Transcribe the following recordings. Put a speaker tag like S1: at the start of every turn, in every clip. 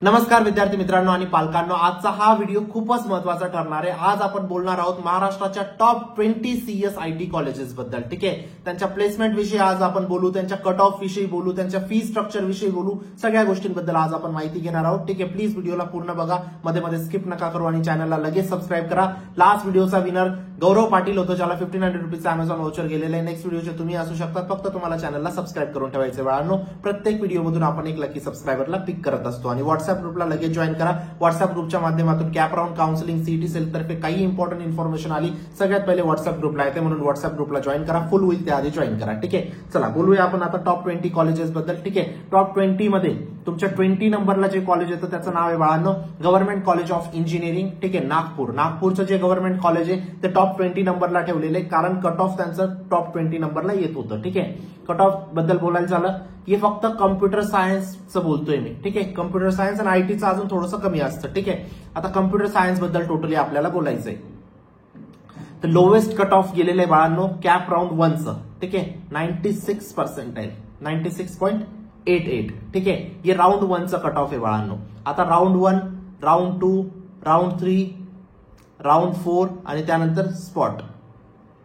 S1: नमस्कार विद्यार्थी मित्रांनो आणि पालकांनो, आजचा हा व्हिडिओ खूपच महत्त्वाचा ठरणार आहे। आज आपण बोलणार आहोत महाराष्ट्राच्या टॉप 20 सीएस आयटी कॉलेजेस बद्दल। ठीक आहे, त्यांच्या प्लेसमेंट विषयी आज आपण बोलू, त्यांच्या कट ऑफ विषयी बोलू, त्यांच्या फी स्ट्रक्चर विषयी बोलू, सगळ्या गोष्टींबद्दल आज आपण माहिती घेणार आहोत। ठीक आहे, प्लीज व्हिडिओला पूर्ण बघा, मध्ये मध्ये स्किप नका करू आणि चॅनलला लगेच सबस्क्राईब करा। लास्ट व्हिडिओचा विनर गौरव पाटील होतो, ज्याला 1500 रुपीजचा अमेझॉन व्हाउचर गेलेलं आहे। नेक्स्ट व्हिडिओचे तुम्ही असू शकता, फक्त तुम्हाला चॅनलला सबस्क्राईब करून ठेवायचे बाळांनो। प्रत्येक व्हिडिओमधून आपण एक लकी सबस्क्रायबरला पिक करत असतो आणि व्हॉट्सअप ग्रुपला लगेच जॉईन करा। व्हॉट्सअप ग्रुपच्या माध्यमातून cap round counselling CET cell तर्फे काही इंपॉर्टंट इन्फॉर्मेशन आली सगळ्यात पहिले व्हॉट्सअप ग्रुपला येते, म्हणून व्हॉट्सअप ग्रुपला जॉईन करा। फुल होईल त्याआधी जॉईन करा। ठीक आहे, चला बोलूया आपण आता टॉप 20 कॉलेजेस बद्दल। ठीक आहे, टॉप 20 मध्ये तुमच्या 20 नंबरला जे कॉलेज येतं त्याचं नाव आहे बाळांनो गव्हर्नमेंट कॉलेज ऑफ इंजिनिअरिंग। ठीक आहे, नागपूरचं जे गव्हर्नमेंट कॉलेज आहे ते टॉप 20 नंबरला ठेवलेलं आहे, कारण कट ऑफ त्यांचं टॉप 20 नंबरला येत होतं। ठीक आहे, कट ऑफ बद्दल बोलायचं झालं की फक्त कम्प्युटर सायन्सचं बोलतोय मी। ठीक आहे, कम्प्युटर सायन्स आणि आयटीचं अजून थोडंसं कमी असतं। ठीक आहे, आता कम्प्युटर सायन्स बद्दल टोटली आपल्याला बोलायचंय। तर लोवेस्ट कट ऑफ गेलेलं आहे बाळांनो कॅप राऊंड 1चं। ठीक आहे, 96% 96.88। ठीक आहे, हे राऊंड 1चं कट ऑफ आहे बाळांनो। आता राऊंड 1, राऊंड 2, राऊंड 3, राऊंड 4 आणि त्यानंतर स्पॉट।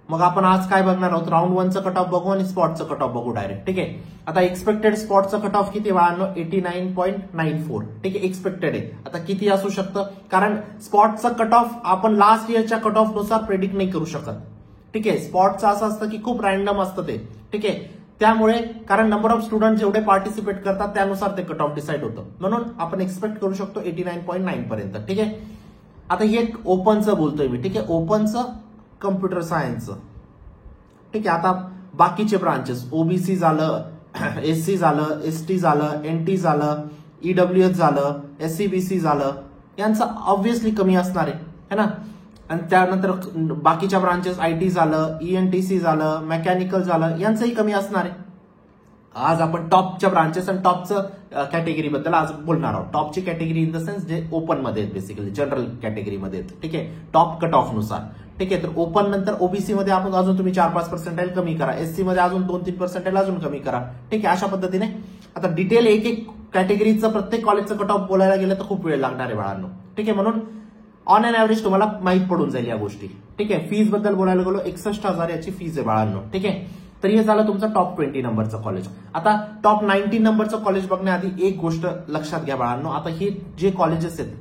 S1: मग आपण आज काय बघणार आहोत, राऊंड 1चं कट ऑफ बघू आणि स्पॉटचं कट ऑफ बघू डायरेक्ट। ठीक आहे, आता एक्सपेक्टेड स्पॉटचं कट ऑफ किती बाळांनो 89.94। ठीक आहे, एक्सपेक्टेड आहे। आता किती असू शकतं, कारण स्पॉटचं कट ऑफ आपण लास्ट इयरच्या कट ऑफ नुसार प्रेडिक्ट नाही करू शकत। ठीक आहे, स्पॉटचं असं असतं की खूप रॅन्डम असतं ते। ठीक आहे, त्यामुळे कारण नंबर ऑफ स्टुडंट जेवढे पार्टिसिपेट करतात त्यानुसार ते कट ऑफ डिसाईड होतं, म्हणून आपण एक्सपेक्ट करू शकतो 89.9 पर्यंत। ठीक आहे, आता हे ओपनचं बोलतोय मी। ठीक आहे, ओपनचं कम्प्युटर सायन्सचं। ठीक आहे, आता बाकीचे ब्रांचेस ओबीसी झालं, एससी झालं, एसटी झालं, एनटी झालं, ईडब्ल्यूएस झालं, एससीबीसी झालं, यांचं ऑब्व्हियसली कमी असणार आहे, है ना। आणि त्यानंतर बाकीच्या ब्रांचेस आयटी झालं, ईएनटीसी झालं, मेकॅनिकल झालं, यांचंही कमी असणार आहे। आज आपण टॉपच्या ब्रांचेस आणि टॉपचं कॅटेगरी बद्दल आज बोलणार आहोत। टॉपची कॅटेगरी इन द सेन्स जे ओपन मध्ये आहेत, बेसिकली जनरल कॅटेगरीमध्ये आहेत। ठीक आहे, टॉप कट ऑफ नुसार। ठीक आहे, तर ओपन नंतर ओबीसी मध्ये आपण अजून तुम्ही 4-5% कमी करा, एससी मध्ये अजून 2-3% अजून कमी करा। ठीक आहे, अशा पद्धतीने आता डिटेल एक एक कॅटेगरीचं प्रत्येक कॉलेजचं कट ऑफ बोलायला गेलं तर खूप वेळ लागणार आहे बाळांनो। ठीक आहे, म्हणून ऑन अन ऍव्हरेज तुम्हाला माहित पडून जाईल या गोष्टी। ठीक आहे, फीज बद्दल बोलायला गेलो 61,000 याची फीज आहे बाळांनो। ठीक आहे, तर हे झालं तुमचं टॉप 20 नंबरचं कॉलेज। आता टॉप 19 नंबरचं कॉलेज बघण्याआधी एक गोष्ट लक्षात घ्या बाळांनो, आता हे जे कॉलेजेस आहेत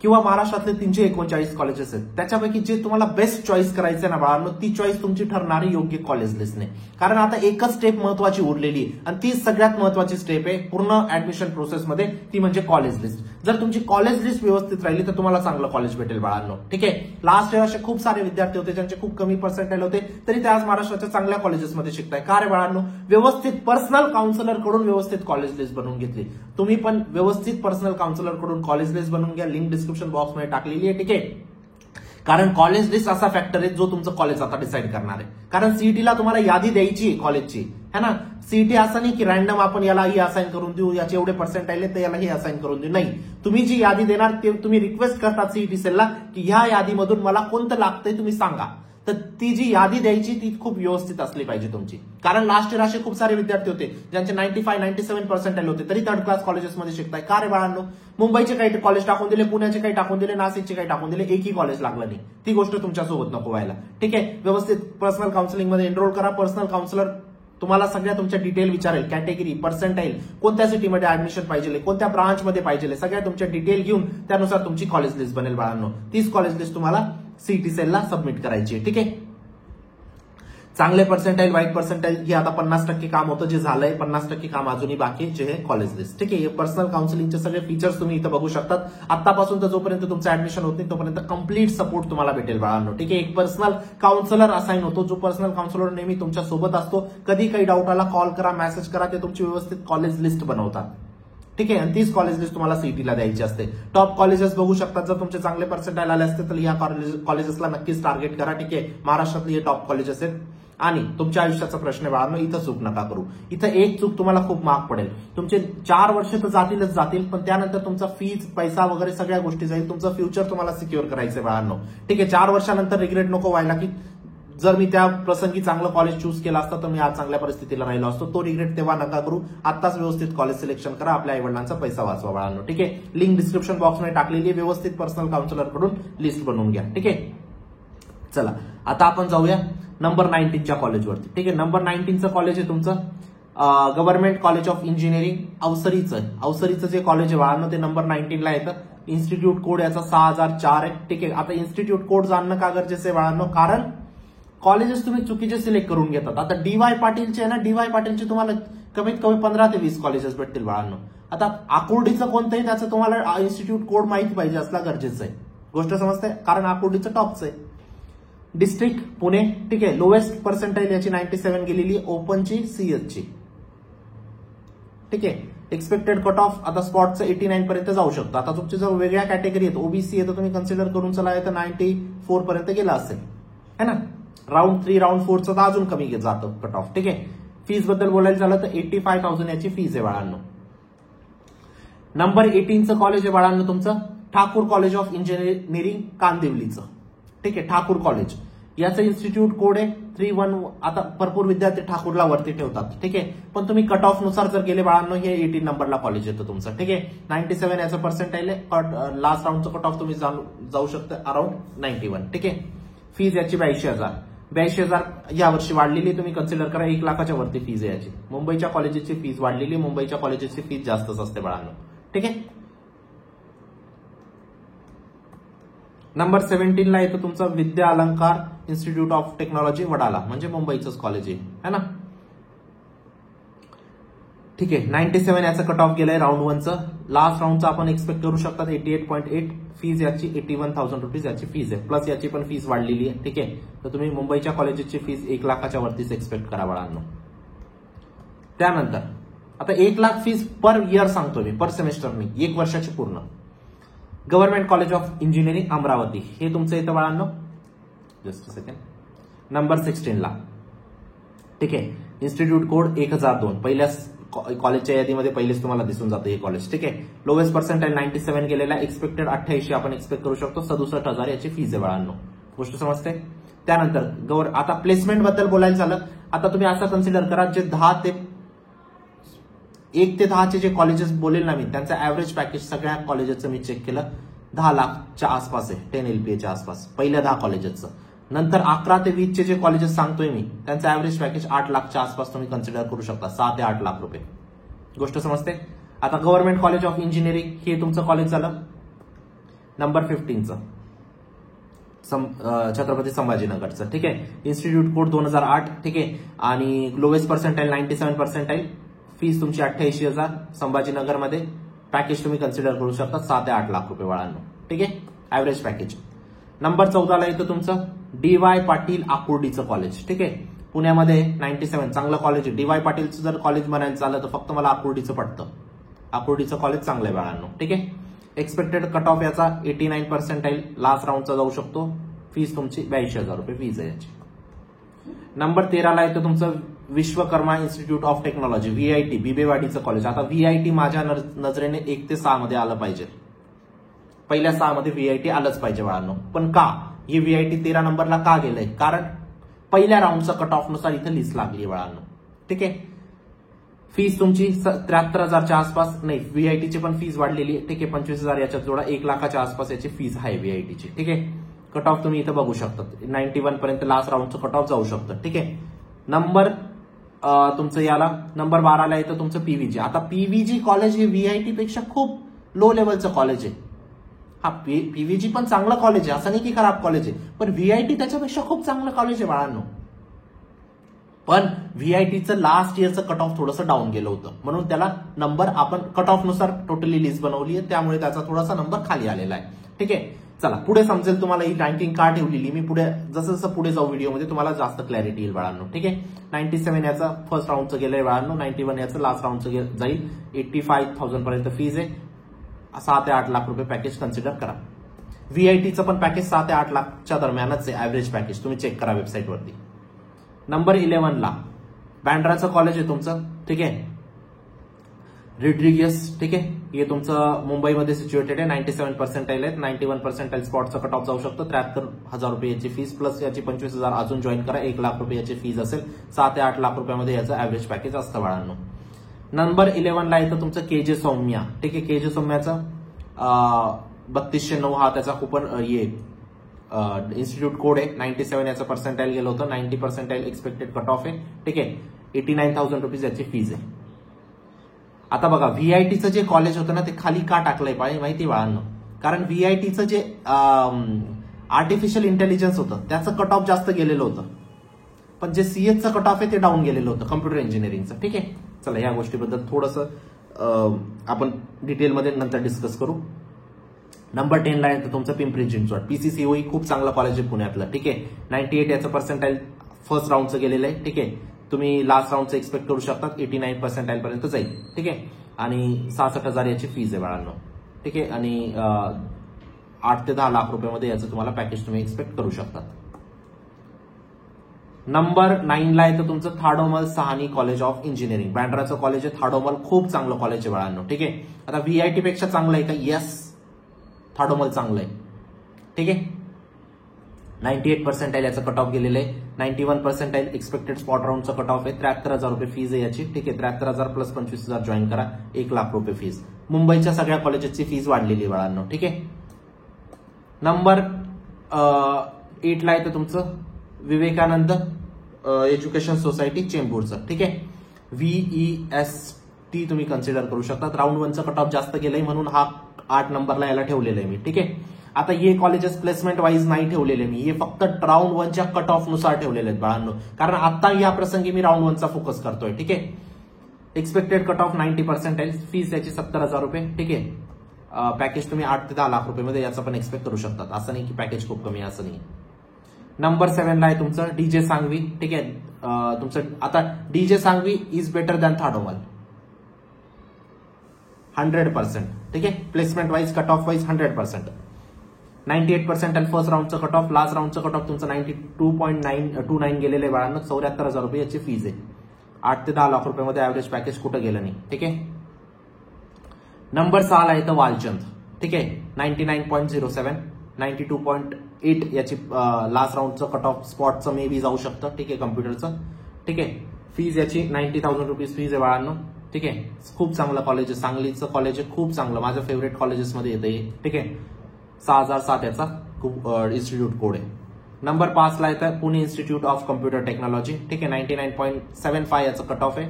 S1: किंवा महाराष्ट्रातले 339 कॉलेजेस आहेत त्याच्यापैकी जे तुम्हाला बेस्ट चॉईस करायचं ना बाळांनो, ती चॉईस तुमची ठरणारी योग्य कॉलेज लिस्टने। कारण आता एकच स्टेप महत्वाची उरलेली आहे आणि ती सगळ्यात महत्वाची स्टेप आहे पूर्ण ऍडमिशन प्रोसेसमध्ये, ती म्हणजे कॉलेज लिस्ट। जर तुमची कॉलेज लिस्ट व्यवस्थित राहिली तर तुम्हाला चांगलं कॉलेज भेटेल बाळांनो। ठीक आहे, लास्ट इयर असे खूप सारे विद्यार्थी होते ज्यांचे खूप कमी पर्सेंटाईल होते, तरी ते आज महाराष्ट्राच्या चांगल्या कॉलेजेसमध्ये शिकताय। का रे बाळांनो, व्यवस्थित पर्सनल काउन्सिलर कडून व्यवस्थित कॉलेज लिस्ट बनवून घेतली। तुम्ही पण व्यवस्थित पर्सनल काउन्सिलर कडून कॉलेज लिस्ट बनवून घ्या, लिंक डिस्क्रिप्शन बॉक्स मध्ये टाकलेली आहे। ठीक आहे, कारण कॉलेज लिस्ट असा फॅक्टर आहे जो तुमचं कॉलेज आता डिसाईड करणार आहे। कारण सीईटीला तुम्हाला यादी द्यायची आहे कॉलेजची, है ना। सीईटी असं नाही की रॅन्डम आपण याला ही असाइन करून देऊ, याचे एवढे पर्सेंटाईल आहे तर याला ही असाइन करून देऊ, नाही। तुम्ही जी यादी देणार ते तुम्ही रिक्वेस्ट करतात सीईटी सेलला की ह्या यादीमधून मला कोणतं लागतंय तुम्ही सांगा, तर ती जी यादी द्यायची ती खूप व्यवस्थित असली पाहिजे तुमची। कारण लास्ट इयर असे खूप सारे विद्यार्थी होते ज्यांचे 95-97 पर्सेंटाईल होते तरी थर्ड क्लास कॉलेजेसमध्ये शिकताय। का रे बाळांनो, मुंबईचे काही कॉलेज टाकून दिले, पुण्याचे काही टाकून दिले, नाशिकचे काही टाकून दिले, एकही कॉलेज लागलं नाही। ती गोष्ट तुमच्यासोबत नको व्हायला। ठीक आहे, व्यवस्थित पर्सनल काउन्सिलिंग मध्ये एनरोल करा। पर्सनल काउन्सिलर तुम्हाला सगळ्या तुमच्या डिटेल विचारेल, कॅटेगरी, पर्सेंटाईल, कोणत्या सिटीमध्ये ऍडमिशन पाहिजे, कोणत्या ब्रांचमध्ये पाहिजे, सगळ्या तुमच्या डिटेल घेऊन त्यानुसार तुमची कॉलेज लिस्ट बनेल बाळांनो। तीच कॉलेज लिस्ट तुम्हाला सीईटी सेलला सबमिट करायची आहे। ठीक आहे, चांगले पर्सेंटाईल, वाईट पर्सेंटाईल हे आता 50% काम होतं, जे झालंय 50% काम अजूनही बाकी, जे आहे कॉलेज लिस्ट। ठीक आहे, हे पर्सनल काउन्सिलिंगचे सगळे फीचर्स तुम्ही इथं बघू शकतात। आतापासून तर जोपर्यंत तुमचं ऍडमिशन होत नाही तोपर्यंत कंप्लीट सपोर्ट तुम्हाला भेटेल बाळांनो। ठीक आहे, एक पर्सनल काउन्सिलर असाइन होतो, जो पर्सनल काउन्सिलर नेहमी तुमच्या सोबत असतो। कधी काही डाऊट आला कॉल करा, मेसेज करा, ते तुमची व्यवस्थित कॉलेज लिस्ट बनवतात। ठीक आहे, आणि तीच कॉलेज लिस्ट तुम्हाला सीईटीला द्यायची असते। टॉप कॉलेजेस बघू शकतात, जर तुमचे चांगले पर्सेंटाईल आले असते तर या कॉलेजेसला नक्कीच टार्गेट करा। ठीक आहे, महाराष्ट्रातले हे टॉप कॉलेजेस आहेत। आणि तुमच्या आयुष्याचा प्रश्न बाळांनो, इथं चूक नका करू। इथं एक चूक तुम्हाला खूप महाग पडेल। तुमचे 4 वर्ष तर जातीलच जातील, पण त्यानंतर तुमचा फीज, पैसा वगैरे सगळ्या गोष्टी जाईल। तुमचं फ्युचर तुम्हाला सिक्युअर करायचंय बाळांनो। ठीक आहे, 4 वर्षानंतर रिग्रेट नको व्हायला की जर मी त्या प्रसंगी चांगलं कॉलेज चूज केलं असतं तर मी आज चांगल्या परिस्थितीला राहिलो असतो. तो रिग्रेट तेव्हा नका करू. आत्ताच व्यवस्थित कॉलेज सिलेक्शन करा. आपल्या आईवडिलांचा पैसा वाचवा बाळांनो. ठीक आहे. लिंक डिस्क्रिप्शन बॉक्समध्ये टाकलेली आहे. व्यवस्थित पर्सनल काउन्सिलर कडून लिस्ट बनवून घ्या. ठीक आहे. चला आता आपण जाऊया नंबर 19च्या कॉलेजवरती. ठीक आहे. नंबर 19चं कॉलेज आहे तुमचं गव्हर्नमेंट कॉलेज ऑफ इंजिनिअरिंग अवसरीचं. अवसरीचं जे कॉलेज आहे बाळांनो ते नंबर 19ला येतं. इन्स्टिट्यूट कोड याचा 6004 आहे. ठीक आहे. आता इन्स्टिट्यूट कोड जाणणं का गरजेचं आहे बाळांनो, कारण कॉलेजेस तुम्ही चुकीचे सिलेक्ट करून घेतात. आता डीवाय पाटीलचे आहे ना, डीवाय पाटीलचे तुम्हाला कमीत कमी 15 ते 20 कॉलेजेस भेटतील बाळांनो. आता आकुर्डीचं कोणतंही त्याचं तुम्हाला इन्स्टिट्यूट कोड माहिती पाहिजे असला गरजेचं आहे. गोष्ट समजते, कारण आकुर्डीचं टॉपचं आहे. डिस्ट्रिक्ट पुणे. ठीक आहे. लोएस्ट पर्सेंटाईल याची 97 गेलेली, ओपनची सीएसची. ठीक आहे. एक्सपेक्टेड कट ऑफ आता स्पॉटचं 89 पर्यंत जाऊ शकतो. आता तुमची जर वेगळ्या कॅटेगरी आहेत, ओबीसी आहे, तर तुम्ही कन्सिडर करून चला तर 94 पर्यंत गेला असेल है ना. राऊंड 3 राऊंड 4चं तर अजून कमी जातं कट ऑफ. ठीक आहे. फीस बद्दल बोलायला झालं तर 85,000 याची फीस आहे बाळांनो. नंबर 18चं कॉलेज आहे बाळांनो तुमचं ठाकूर कॉलेज ऑफ इंजिनिअरिंग कांदिवलीचं. ठीक आहे. ठाकूर कॉलेज याचं इन्स्टिट्यूट कोड आहे 31. आता भरपूर विद्यार्थी ठाकूरला वरती ठेवतात. ठीक आहे. पण तुम्ही कट ऑफ नुसार जर गेले बाळांनो हे 18 नंबरला कॉलेज येतं तुमचं. ठीक आहे. 97 याचं पर्सेंटाईल आहे. लास्ट राऊंडचं कट ऑफ तुम्ही जाऊ शकता अराउंड 91. ठीक आहे. फीज याची 82,000 यावर्षी वाढलेली. तुम्ही कन्सिडर करा 1 लाखाच्या वरती फीज आहे याची. मुंबईच्या कॉलेजेसची फीज वाढलेली. मुंबईच्या कॉलेजेसची फीज जास्तच असते बाळांनो. ठीक आहे. नंबर 17ला येतं तुमचं विद्या अलंकार इन्स्टिट्यूट ऑफ टेक्नॉलॉजी वडाला, म्हणजे मुंबईचंच कॉलेज आहे ना. ठीक आहे. 97 याचं कट ऑफ गेलंय राऊंड 1चं. लास्ट राऊंडचं आपण एक्सपेक्ट करू शकतात 88.8. फीज याची 81,000 रुपीज याची फीज आहे. प्लस याची पण फीज वाढलेली आहे. ठीक आहे. तर तुम्ही मुंबईच्या कॉलेजेसची फीज 1 लाखाच्या वरतीच एक्सपेक्ट करा बाळांनो. त्यानंतर आता 1 लाख फीज पर इयर सांगतोय मी, पर सेमेस्टरनी, 1 वर्षाची पूर्ण. Government college of engineering Amravati हे तुमचं येतं बाळांनो. Just second. नंबर 16ला. ठीक आहे. Institute code 1002. पहिल्या कॉलेजच्या यादीमध्ये पहिलेच तुम्हाला दिसून जातं हे कॉलेज. ठीक आहे. लोएस्ट पर्सेंटाईल 97 गेलेला. एक्सपेक्टेड 88 आपण एक्सपेक्ट करू शकतो. 67,000 याची फीज आहे बाळांनो. गोष्ट समजते. त्यानंतर आता प्लेसमेंट बद्दल बोलायला झालं. आता तुम्ही असं कन्सिडर करा जे 1 ते 10 जे कॉलेजेस बोलेल ना मी, त्यांचं ऍव्हरेज पॅकेज सगळ्या कॉलेजेसचं मी चेक केलं 10 लाखच्या आसपास आहे. 10 LPAच्या आसपास पहिल्या 10 कॉलेजेसचं. नंतर 11 ते 20 जे कॉलेजेस सांगतोय मी त्यांचं ऍव्हरेज पॅकेज 8 लाखच्या आसपास तुम्ही कन्सिडर करू शकता. 6 ते 8 लाख रुपये. गोष्ट समजते. आता गव्हर्नमेंट कॉलेज ऑफ इंजिनिअरिंग हे तुमचं कॉलेज झालं नंबर 15चं छत्रपती संभाजीनगरचं. ठीक आहे. Institute code 2008. ठीक आहे. आणि लोएस्ट पर्सेंटाईल 97 पर्सेंटाईल. फीस तुमची 88,000. संभाजीनगरमध्ये पॅकेज तुम्ही कन्सिडर करू शकता 6 ते 8 लाख रुपये बाळांनो. ठीक आहे. Average package. नंबर 14ला येतं तुमचं डीवाय पाटील आकुर्डीचं कॉलेज. ठीक आहे. पुण्यामध्ये 97 चांगलं कॉलेज आहे. डीवाय पाटीलचं जर कॉलेज म्हणायचं झालं तर फक्त मला आकुर्डीचं पडतं. आकुर्डीचं कॉलेज चांगलं आहे बाळांनो. ठीक आहे. एक्सपेक्टेड कट ऑफ याचा 89 पर्सेंटाईल. लास्ट राऊंडचा जाऊ शकतो. फीस तुमची 82,000 रुपये फीज आहे याची. नंबर 13ला येतं तुमचं Vishwakarma institute of technology VIT बिबेवाडीचं कॉलेज. आता VIT माझ्या नजरेने 1 ते 6 मध्ये आलं पाहिजे. पहिल्या 6 मध्ये VIT आलंच पाहिजे बाळांनो. पण का हे VIT 13 नंबरला का गेलंय? कारण पहिल्या राऊंडचा कट ऑफ नुसार इथे लिस्ट लागली बाळांनो. ठीक आहे. फीस तुमची 73,000च्या आसपास. नाही, VITची पण फीस वाढलेली आहे. ठीक आहे. 25,000 याच्यात जोडा 1 लाखाच्या आसपास याची फीस आहे VITची. ठीक आहे. कट ऑफ तुम्ही इथं बघू शकता 91 पर्यंत लास्ट राऊंडचं कट ऑफ जाऊ शकतं. ठीक आहे. नंबर तुमचं याला नंबर 12ला येतं तुमचं PVG. आता PVG कॉलेज हे VIT पेक्षा खूप लो लेवलचं कॉलेज आहे. हा PVG पण चांगलं कॉलेज आहे, असं नाही की खराब कॉलेज आहे, पण VIT त्याच्यापेक्षा खूप चांगलं कॉलेज आहे बाळांनो. पण VITचं लास्ट इयरचं कट ऑफ थोडंसं डाऊन गेलं होतं, म्हणून त्याला नंबर आपण कट ऑफ नुसार टोटली लिस्ट बनवली आहे, त्यामुळे त्याचा थोडासा नंबर खाली आलेला आहे. ठीक आहे. चला पुढे समजेल तुम्हाला ही रँकिंग का ठेवलेली मी. पुढे जसं जसं पुढे जाऊ व्हिडिओमध्ये तुम्हाला जास्त क्लॅरिटी येईल बाळांनो. ठीक आहे. 97 याचा फर्स्ट राऊंडचं गेलंय बाळांनो. 91 याचं लास्ट राऊंडचं जाईल. 85,000 पर्यंत फीज आहे. 6 ते 8 लाख रुपये पॅकेज कन्सिडर करा. VITचं पण पॅकेज 6 ते 8 लाखच्या दरम्यानच आहे ऍव्हरेज पॅकेज. तुम्ही चेक करा वेबसाईटवरती. नंबर 11ला बँड्राचं कॉलेज आहे तुमचं. ठीक आहे. रिड्रिगियस, ठीक आहे, हे तुमचं मुंबईमध्ये सिच्युएटेड आहे, 97 पर्सेंटाईल आहेत, 91 पर्सेंटाईल स्पॉटचं कट ऑफ जाऊ शकतं, 73,000 रुपये याची फीस प्लस याची 25,000 अजून जॉईन करा, 1 लाख रुपये याची फीस असेल, 7 ते 8 लाख रुपयामध्ये याचं ऍव्हरेज पॅकेज असतं बाळांनो. नंबर 11 ला येतं तुमचं केजे सौम्या, ठीक आहे, केजे सौम्याचं 3209 हा त्याचा कुपन इन्स्टिट्यूट कोड आहे, 97 याचं पर्सेंटाईल गेलं होतं, 90 पर्सेंटाईल एक्सपेक्टेड कट ऑफ आहे, ठीक आहे, 89,000 रुपीज याची फीज आहे. आता बघा व्हीआयटीचं जे कॉलेज होतं ना ते खाली का टाकलंय माहिती बाळांनो, कारण व्हीआयटीचं जे आर्टिफिशियल इंटेलिजन्स होतं त्याचं कट ऑफ जास्त गेलेलं होतं, पण जे सीएसचं कट ऑफ आहे ते डाऊन गेलेलं होतं कम्प्युटर इंजिनिअरिंगचं, ठीक आहे. चला या गोष्टीबद्दल थोडंसं आपण डिटेलमध्ये नंतर डिस्कस करू. नंबर 10 ला येतं तुमचं पिंपरी चिंचवड, पीसीसीओई खूप चांगलं कॉलेज आहे पुण्यातलं, ठीक आहे, 98 याचं पर्सेंटाईल फर्स्ट राऊंडचं गेलेलं आहे, ठीक आहे. तुम्ही लास्ट राऊंडचं एक्सपेक्ट करू शकता, 89 पर्सेंटाईल पर्यंत जाईल, ठीक आहे, आणि 66,000 याची फीज आहे बाळांनो, ठीक आहे, आणि 8 ते 10 लाख रुपयामध्ये याचं तुम्हाला पॅकेज तुम्ही एक्सपेक्ट करू शकता. नंबर 9 ला येतं तुमचं Thadomal Shahani college of engineering, बँड्राचं कॉलेज आहे, थाडोमल खूप चांगलं कॉलेज आहे बाळांनो, ठीक आहे. आता व्हीआयटी पेक्षा चांगलं आहे का? येस, थाडोमल चांगलं आहे, ठीक आहे. 98 पर्सेंटाईल याचं कट ऑफ गेलेलं आहे, 91 पर्सेंटाईल एक्सपेक्टेड स्पॉट राऊंडचं कट ऑफ आहे, 73,000 रुपये फीज आहे याची, ठीक आहे, 73,000 प्लस 25,000 जॉईन करा, 1 लाख रुपये फीज. मुंबईच्या सगळ्या कॉलेजेसची फीज वाढलेली आहे बाळांनो, ठीक आहे. नंबर 8 ला येतं तुमचं विवेकानंद एज्युकेशन सोसायटी चेंबूरचं, ठीक आहे, VEST तुम्ही कन्सिडर करू शकता. राऊंड 1चं कट ऑफ जास्त गेलंय म्हणून हा 8 नंबरला याला ठेवलेलं आहे मी, ठीक आहे. आता हे कॉलेजेस प्लेसमेंट वाईज नाही ठेवलेले मी, हे फक्त राऊंड 1च्या कट ऑफ नुसार ठेवलेले आहेत बाळांनो, कारण आता या प्रसंगी मी राऊंड 1चा फोकस करतोय, ठीक आहे. Expected cut off 90 percentile, fees याची 70,000 रुपये, ठीक आहे. पॅकेज तुम्ही 8 ते 10 लाख रुपये याचं पण एक्सपेक्ट करू शकतात, असं नाही की पॅकेज खूप कमी आहे, असं नाही. नंबर 7 ला आहे तुमचं डीजे सांगवी, ठीक आहे. तुमचं आता DJ Sanghvi is better than Thadomal 100%, ठीक आहे. Placement wise cut off wise 100%. 98 percentile first राऊंडचं कट ऑफ, लास्ट राऊंडचं कट ऑफ तुमचं 92.29 गेलेलं आहे बाळांनो, 74,000 रुपये याची फीज आहे, 8 ते 10 लाख रुपयामध्ये ऍव्हरेज पॅकेज कुठं गेलं नाही, ठीक आहे. नंबर 6 ला येतं वालचंद, ठीक आहे, 99.07, 92.8 याची लास्ट राऊंडचं कट ऑफ स्पॉटचं मे बी जाऊ शकतं, ठीक आहे, कम्प्युटरचं, ठीक आहे. फीज याची 90,000 रुपीज फीज आहे बाळांनो, ठीक आहे. खूप चांगलं कॉलेज आहे, सांगलीचं कॉलेज आहे, खूप चांगलं, माझ्या फेवरेट कॉलेजेसमध्ये येतं हे, ठीक आहे. 6007 याचा इन्स्टिट्यूट कोड आहे. नंबर 5 ला येतं Pune institute of computer technology, ठीक आहे, 99.75 याचं कट ऑफ आहे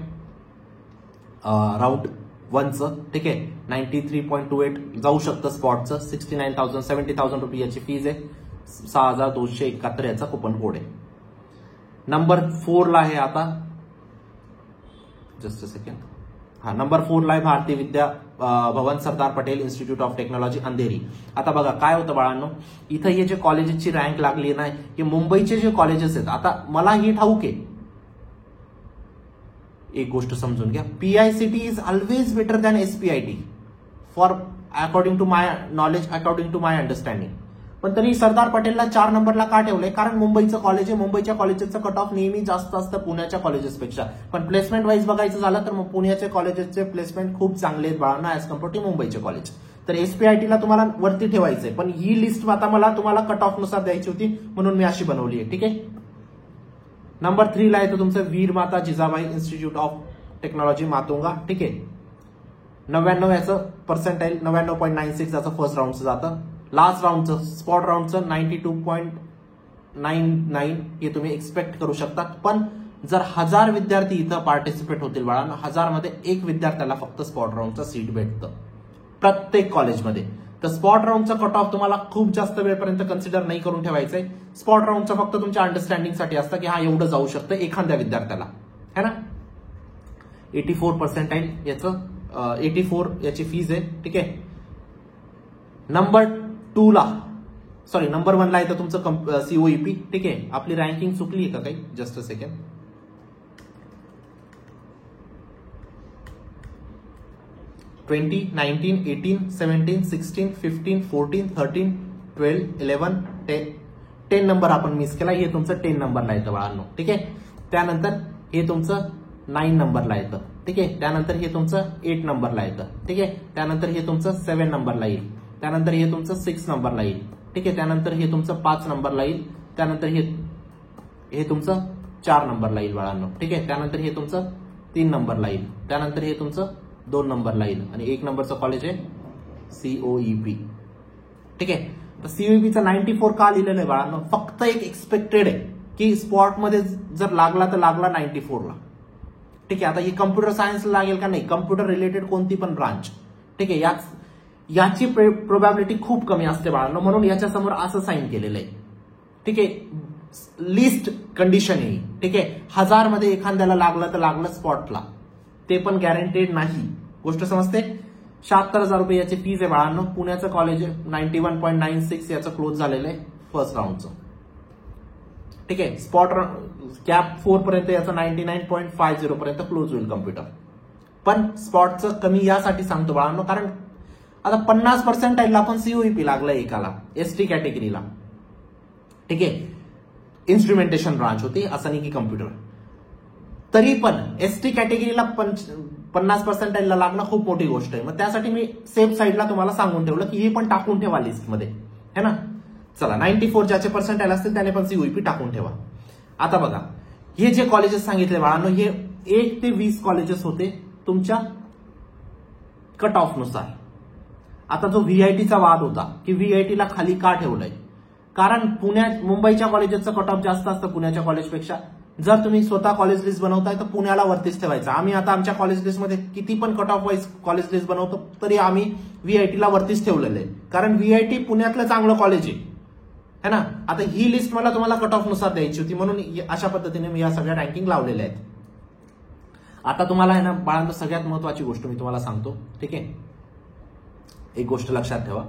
S1: राऊंड 1चं, ठीक आहे. 93.28 जाऊ शकतं स्पॉटचं, 69,000 70,000 रुपये याची फीज आहे, 6,271 याचा कुपन कोड आहे. नंबर 4 ला आहे आता, जस्ट अ सेकंड, हा नंबर 4 ला आहे Bharatiya Vidya Bhavan Sardar Patel institute of technology Andheri. आता बघा काय होतं बाळांनो, इथं हे जे कॉलेजेसची रँक लागली नाही, हे मुंबईचे जे कॉलेजेस आहेत, आता मला हे ठाऊक आहे, एक गोष्ट समजून घ्या, PICT is always better than SPIT for according to my knowledge, according to my understanding. पण तरी सरदार पटेलला 4 नंबरला का ठेवलंय? कारण मुंबईचं कॉलेज आहे, मुंबईच्या कॉलेजेसचं कट ऑफ नेहमी जास्त असतं पुण्याच्या कॉलेजेसपेक्षा. पण प्लेसमेंट वाईज बघायचं झालं तर मग पुण्याच्या कॉलेजेसचे प्लेसमेंट खूप चांगले आहेत बाळांना ऍज कम्पेअर टू मुंबईचे कॉलेज. तर SPITला तुम्हाला वरती ठेवायचंय, पण ही लिस्ट आता मला तुम्हाला कट ऑफ नुसार द्यायची होती म्हणून मी अशी बनवली आहे, ठीक आहे. नंबर 3 ला येतं तुमचं वीर माता जिजाबाई इन्स्टिट्यूट ऑफ टेक्नॉलॉजी मातोंगा, ठीक आहे. 99 याचं पर्सेंटाईल, 99.96 याचं फर्स्ट राऊंडचं जातं, लास्ट राऊंडचं स्पॉट राऊंडचं 92.99 हे तुम्ही एक्सपेक्ट करू शकता. पण जर 1000 विद्यार्थी इथं पार्टिसिपेट होतील बाळांना, 1000 मध्ये 1 विद्यार्थ्याला फक्त स्पॉट राऊंडचं सीट भेटतं प्रत्येक कॉलेजमध्ये. तर स्पॉट राऊंडचा कट ऑफ तुम्हाला खूप जास्त वेळपर्यंत कन्सिडर नाही करून ठेवायचंय. स्पॉट राऊंडचा फक्त तुमच्या अंडरस्टँडिंगसाठी असतं की हा एवढं जाऊ शकतं एखाद्या विद्यार्थ्याला, है ना. 84 पर्सेंटाईल याचं 84 याची फीज आहे, ठीक आहे. नंबर 2 ला सॉरी नंबर 1 ला येतं तुमचं COEP, ठीक आहे. आपली रँकिंग चुकली आहे का काही? Just a second. Twenty 19 18 17 16 15 14 13 12 11 10 number आपण मिस केला, हे तुमचं 10 नंबरला येतं बाळांनो, ठीक आहे. त्यानंतर हे तुमचं 9 नंबरला येतं, ठीक आहे. त्यानंतर हे तुमचं 8 नंबरला येतं. ठीक आहे. त्यानंतर हे तुमचं 7 नंबरला येईल. त्यानंतर हे तुमचं 6 नंबरला येईल. ठीक आहे. त्यानंतर हे तुमचं 5 नंबरला येईल. त्यानंतर हे तुमचं 4 नंबरला येईल बाळांनो. ठीक आहे. त्यानंतर हे तुमचं 3 नंबरला येईल. त्यानंतर हे तुमचं 2 नंबरला येईल आणि 1 नंबरचं कॉलेज आहे COEP. ठीक आहे. तर COEPचं 94 का लिहिलेलं आहे बाळांनो? फक्त एक एक्सपेक्टेड आहे की स्पॉटमध्ये जर लागला तर लागला 94ला. ठीक आहे. आता ही कम्प्युटर सायन्सला लागेल का नाही, कम्प्युटर रिलेटेड कोणती पण ब्रांच. ठीक आहे. याची प्रोबॅबिलिटी खूप कमी असते बाळांनो, म्हणून याच्या समोर असं साईन केलेलं आहे. ठीक आहे. लिस्ट कंडिशन आहे. ठीक आहे. 1000 मध्ये एखाद्याला लागलं तर लागलं स्पॉटला, ते पण गॅरंटेड नाही. गोष्ट समजते. 76,000 रुपये याची फीज आहे बाळांनो. पुण्याचं कॉलेज आहे. 91.96 याचं क्लोज झालेलं आहे फर्स्ट राऊंडचं. ठीक आहे. स्पॉट कॅप 4 पर्यंत याचं 99.50 पर्यंत क्लोज होईल कम्प्युटर. पण स्पॉटचं कमी यासाठी सांगतो बाळांनो, कारण आता 50% आपण COEP लागलंय एकाला, ST कॅटेगरीला. ठीक आहे. इन्स्ट्रुमेंटेशन ब्रांच होती, असं नाही की कम्प्युटर. तरी पण ST कॅटेगरीला 50% लागणं खूप मोठी गोष्ट आहे. मग त्यासाठी मी सेफ साईडला तुम्हाला सांगून ठेवलं की हे पण टाकून ठेवा लिस्टमध्ये, है ना. चला, 94 ज्याचे पर्सेंटाईल असतील त्याने पण COEP टाकून ठेवा. आता बघा, हे जे कॉलेजेस सांगितले बाळांनो, हे 1 ते 20 कॉलेजेस होते तुमच्या कट ऑफ नुसार. आता जो VITचा वाद होता की VITला खाली का ठेवलंय, कारण मुंबईच्या कॉलेजेसचं कट ऑफ जास्त असतं पुण्याच्या कॉलेजपेक्षा. जर तुम्ही स्वतः कॉलेज लिस्ट बनवताय तर पुण्याला वरतीच ठेवायचं. आम्ही आता आमच्या कॉलेज लिस्टमध्ये किती पण cut off wise college list बनवतो तरी आम्ही VITला वरतीच ठेवलेलं आहे, कारण VIT पुण्यातलं चांगलं कॉलेज आहे ना. आता ही लिस्ट मला तुम्हाला कट ऑफ नुसार द्यायची होती, म्हणून अशा पद्धतीने मी या सगळ्या रँकिंग लावलेल्या आहेत. आता तुम्हाला आहे ना बाळांनो, सगळ्यात महत्वाची गोष्ट मी तुम्हाला सांगतो. ठीक आहे. एक गोष्ट लक्षात ठेवा,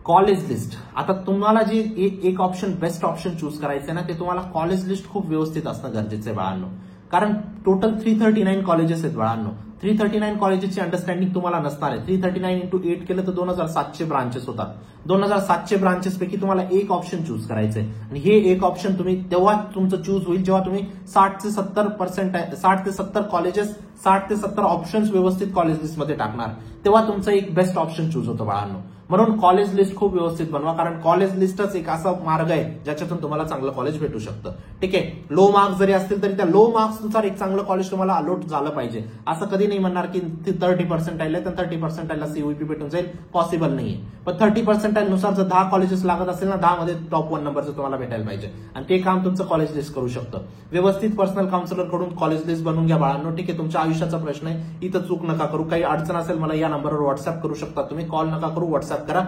S1: कॉलेज लिस्ट. आता तुम्हाला जे एक ऑप्शन, बेस्ट ऑप्शन चूज करायचं आहे ना, ते तुम्हाला कॉलेज लिस्ट खूप व्यवस्थित असणं गरजेचं आहे बाळांनो. कारण टोटल 339 कॉलेजेस आहेत बाळांनो. 339 कॉलेजेसची अंडरस्टँडिंग तुम्हाला नसणार आहे. 339 into 8 केलं तर 2700 ब्रांचेस होतात. 2700 ब्रांचेस पैकी तुम्हाला एक ऑप्शन चूज करायचं आहे, आणि हे एक ऑप्शन तुम्ही तेव्हा तुमचं चूज होईल जेव्हा तुम्ही 60 ते 70 कॉलेजेस, 60 ते 70 ऑप्शन्स व्यवस्थित कॉलेज लिस्टमध्ये टाकणार, तेव्हा तुमचं एक बेस्ट ऑप्शन चूज होतं बाळांनो. म्हणून कॉलेज लिस्ट खूप व्यवस्थित बनवा, कारण कॉलेज लिस्टच एक असा मार्ग आहे ज्याच्यातून तुम्हाला चांगलं कॉलेज भेटू शकतं. ठीक आहे. लो मार्क्स जरी असतील तरी त्या लो मार्क्सनुसार एक चांगलं कॉलेज तुम्हाला अलॉट झालं पाहिजे. असं कधी नाही म्हणणार की 30% आहे तर 30% COEP भेटून जाईल, पॉसिबल नाहीये. पण 30% नुसार जर 10 कॉलेजेस लागत असेल ना, 10 मध्ये टॉप 1 नंबरचं तुम्हाला भेटायला पाहिजे, आणि ते काम तुमचं कॉलेज लिस्ट करू शकतं. व्यवस्थित पर्सनल काउन्सिलर कडून कॉलेज लिस्ट बनवून घ्या बाळांनो. ठीक आहे. तुमच्या आयुष्याचा प्रश्न आहे, इथं चूक नका करू. काही अडचण असेल मला या नंबरवर व्हॉट्सअप करू शकता तुम्ही. कॉल नका करू, व्हॉट्सअप करा.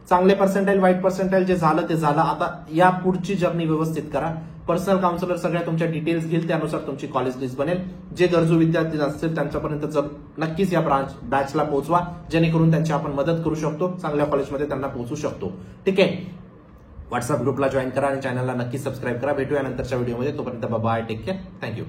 S1: चांगले पर्सेंटाईल, वाईट पर्सेंटाईल जे झालं ते झालं. आता या पुढची जर्नी व्यवस्थित करा. पर्सनल काउन्सिलर सगळ्या तुमच्या डिटेल्स घेईल, त्यानुसार तुमची कॉलेज लिस्ट बनेल. जे गरजू विद्यार्थी असतील त्यांच्यापर्यंत नक्कीच या बॅचला पोहोचवा, जेणेकरून त्यांची आपण मदत करू शकतो, चांगल्या कॉलेजमध्ये त्यांना पोहोचू शकतो. ठीक आहे. व्हॉट्सअप ग्रुपला जॉईन करा आणि चॅनलला नक्की सबस्क्राईब करा. भेटूया नंतरच्या व्हिडिओमध्ये. तोपर्यंत बाय, टेक केअर, थँक्यू.